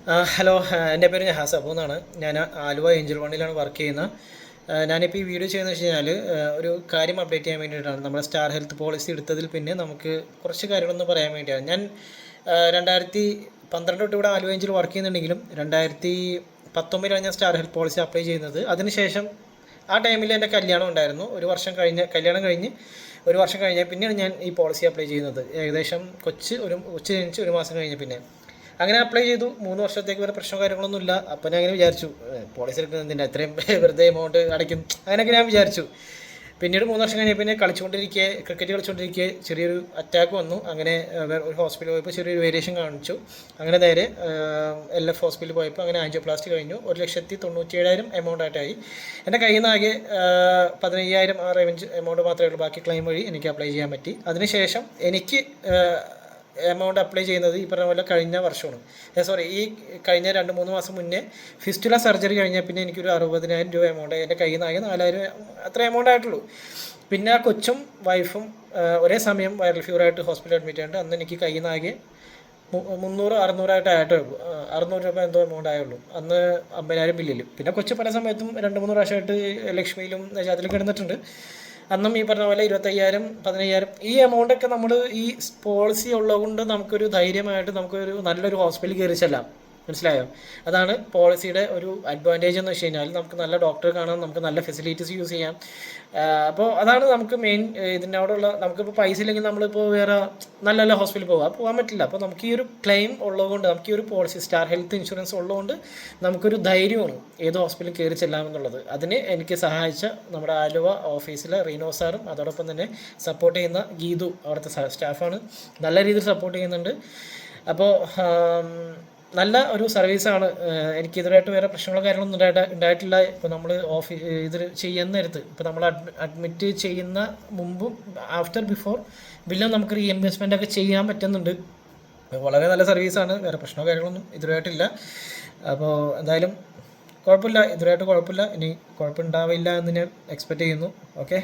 Hello, എൻ്റെ പേര് നഹാസ് അബു എന്നാണ്. ഞാൻ ആലുവ ഏഞ്ചൽ വണ്ണിലാണ് വർക്ക് ചെയ്യുന്നത്. ഞാനിപ്പോൾ ഈ വീഡിയോ ചെയ്യുന്നത് വെച്ച് കഴിഞ്ഞാൽ ഒരു കാര്യം അപ്ഡേറ്റ് ചെയ്യാൻ വേണ്ടിയിട്ടാണ്. നമ്മുടെ സ്റ്റാർ ഹെൽത്ത് പോളിസി എടുത്തതിൽ പിന്നെ നമുക്ക് കുറച്ച് കാര്യങ്ങളൊന്ന് പറയാൻ വേണ്ടിയാണ്. ഞാൻ 2012 തൊട്ട് ഇവിടെ ആലുവ ഏഞ്ചൽ വർക്ക് ചെയ്യുന്നുണ്ടെങ്കിലും 2019 ഞാൻ സ്റ്റാർ ഹെൽത്ത് പോളിസി അപ്ലൈ ചെയ്യുന്നത്. അതിനുശേഷം ആ ടൈമിൽ എൻ്റെ കല്യാണം ഉണ്ടായിരുന്നു. കല്യാണം കഴിഞ്ഞ് ഒരു വർഷം കഴിഞ്ഞാൽ പിന്നെയാണ് ഞാൻ ഈ പോളിസി അപ്ലൈ ചെയ്യുന്നത്. ഏകദേശം കൊച്ച് ജനിച്ച് ഒരു മാസം കഴിഞ്ഞ് പിന്നെ അങ്ങനെ അപ്ലൈ ചെയ്തു. 3 വർഷത്തേക്ക് വരെ പ്രശ്നമോ കാര്യങ്ങളൊന്നുമില്ല. അപ്പം ഞാൻ അങ്ങനെ വിചാരിച്ചു, പോളിസി എടുക്കുന്നതിൻ്റെ അത്രയും വെറുതെ എമൗണ്ട് അടയ്ക്കും, അങ്ങനെയൊക്കെ ഞാൻ വിചാരിച്ചു. പിന്നീട് 3 വർഷം കഴിഞ്ഞാൽ പിന്നെ ക്രിക്കറ്റ് കളിച്ചുകൊണ്ടിരിക്കെ ചെറിയൊരു അറ്റാക്ക് വന്നു. അങ്ങനെ ഒരു ഹോസ്പിറ്റലിൽ പോയപ്പോൾ ചെറിയൊരു വേരിയേഷൻ കാണിച്ചു. അങ്ങനെ നേരെ LF ഹോസ്പിറ്റലിൽ പോയപ്പോൾ അങ്ങനെ ആൻജിയോപ്ലാസ്റ്റി കഴിഞ്ഞു. 1,97,000 എമൗണ്ട് ആയിട്ടായി. എൻ്റെ കയ്യിൽ നിന്ന് ആകെ 15,000 ആ റേഞ്ച് എമൗണ്ട് മാത്രമേ ഉള്ളൂ. ബാക്കി ക്ലെയിം വഴി എനിക്ക് അപ്ലൈ ചെയ്യാൻ പറ്റി. അതിനുശേഷം എനിക്ക് എമൗണ്ട് അപ്ലൈ ചെയ്യുന്നത് ഈ പറഞ്ഞ പോലെ കഴിഞ്ഞ വർഷമാണ്. ഈ കഴിഞ്ഞ 2-3 മാസം മുന്നേ ഫിസ്റ്റുല സർജറി കഴിഞ്ഞാൽ പിന്നെ എനിക്കൊരു 60,000 രൂപ എമൗണ്ട് എൻ്റെ കയ്യിൽ നിന്നാകെ 4,000 അത്ര എമൗണ്ട് ആയിട്ടുള്ളൂ. പിന്നെ ആ കൊച്ചും വൈഫും ഒരേ സമയം വൈറൽ ഫീവറായിട്ട് ഹോസ്പിറ്റലിൽ അഡ്മിറ്റ് ആയിട്ട് അന്ന് എനിക്ക് കയ്യിൽ നിന്നാകെ 300-600 ആയിട്ടേ ഉള്ളൂ. 600 രൂപ എന്തോ എമൗണ്ട് ആയുള്ളൂ. അന്ന് 50,000 ബില്ലിൽ. പിന്നെ കൊച്ചു പല സമയത്തും 2-3 പ്രാവശ്യമായിട്ട് ലക്ഷ്മിയിലും അതിൽ കിടന്നിട്ടുണ്ട്. അന്നും ഈ പറഞ്ഞ പോലെ 25,000 15,000 ഈ എമൗണ്ടൊക്കെ നമ്മൾ ഈ പോളിസി ഉള്ളതുകൊണ്ട് നമുക്കൊരു ധൈര്യമായിട്ട് നമുക്കൊരു നല്ലൊരു ഹോസ്പിറ്റലിൽ കയറി ചെല്ലാം. മനസ്സിലായോ? അതാണ് പോളിസിയുടെ ഒരു അഡ്വാൻറ്റേജ് എന്ന് വെച്ച് കഴിഞ്ഞാൽ നമുക്ക് നല്ല ഡോക്ടറെ കാണാം, നമുക്ക് നല്ല ഫെസിലിറ്റീസ് യൂസ് ചെയ്യാം. അപ്പോൾ അതാണ് നമുക്ക് മെയിൻ. ഇതിനോടുള്ള നമുക്കിപ്പോൾ പൈസ ഇല്ലെങ്കിൽ നമ്മളിപ്പോൾ വേറെ നല്ല നല്ല ഹോസ്പിറ്റലിൽ പോകാൻ പറ്റില്ല. അപ്പോൾ നമുക്ക് ഈ ഒരു ക്ലെയിം ഉള്ളതുകൊണ്ട്, നമുക്ക് ഈ ഒരു പോളിസി സ്റ്റാർ ഹെൽത്ത് ഇൻഷുറൻസ് ഉള്ളതുകൊണ്ട് നമുക്കൊരു ധൈര്യമാണ് ഏത് ഹോസ്പിറ്റലിൽ കയറി ചെല്ലാമെന്നുള്ളത്. അതിന് എനിക്ക് സഹായിച്ച നമ്മുടെ ആലുവ ഓഫീസിലെ റീനോ സാറും അതോടൊപ്പം തന്നെ സപ്പോർട്ട് ചെയ്യുന്ന ഗീതു അവിടുത്തെ സ്റ്റാഫാണ്. നല്ല രീതിയിൽ സപ്പോർട്ട് ചെയ്യുന്നുണ്ട്. അപ്പോൾ നല്ല ഒരു സർവീസാണ്. എനിക്ക് ഇതുവരെയായിട്ട് വേറെ പ്രശ്നങ്ങളോ കാര്യങ്ങളൊന്നും ഉണ്ടായിട്ടില്ല. ഇപ്പോൾ നമ്മൾ ഇത് ചെയ്യുന്ന നേരത്ത് ഇപ്പോൾ നമ്മൾ അഡ്മിറ്റ് ചെയ്യുന്ന മുമ്പും ബിഫോർ ബില്ലും നമുക്ക് റീഎംബേഴ്സ്മെൻ്റ് ഒക്കെ ചെയ്യാൻ പറ്റുന്നുണ്ട്. വളരെ നല്ല സർവീസാണ്. വേറെ പ്രശ്നമോ കാര്യങ്ങളൊന്നും ഇതുവരെയായിട്ടില്ല. അപ്പോൾ എന്തായാലും ഇതുവരെയായിട്ട് കുഴപ്പമില്ല. ഇനി കുഴപ്പമുണ്ടാവില്ല എന്ന് ഞാൻ എക്സ്പെക്റ്റ് ചെയ്യുന്നു. ഓക്കെ.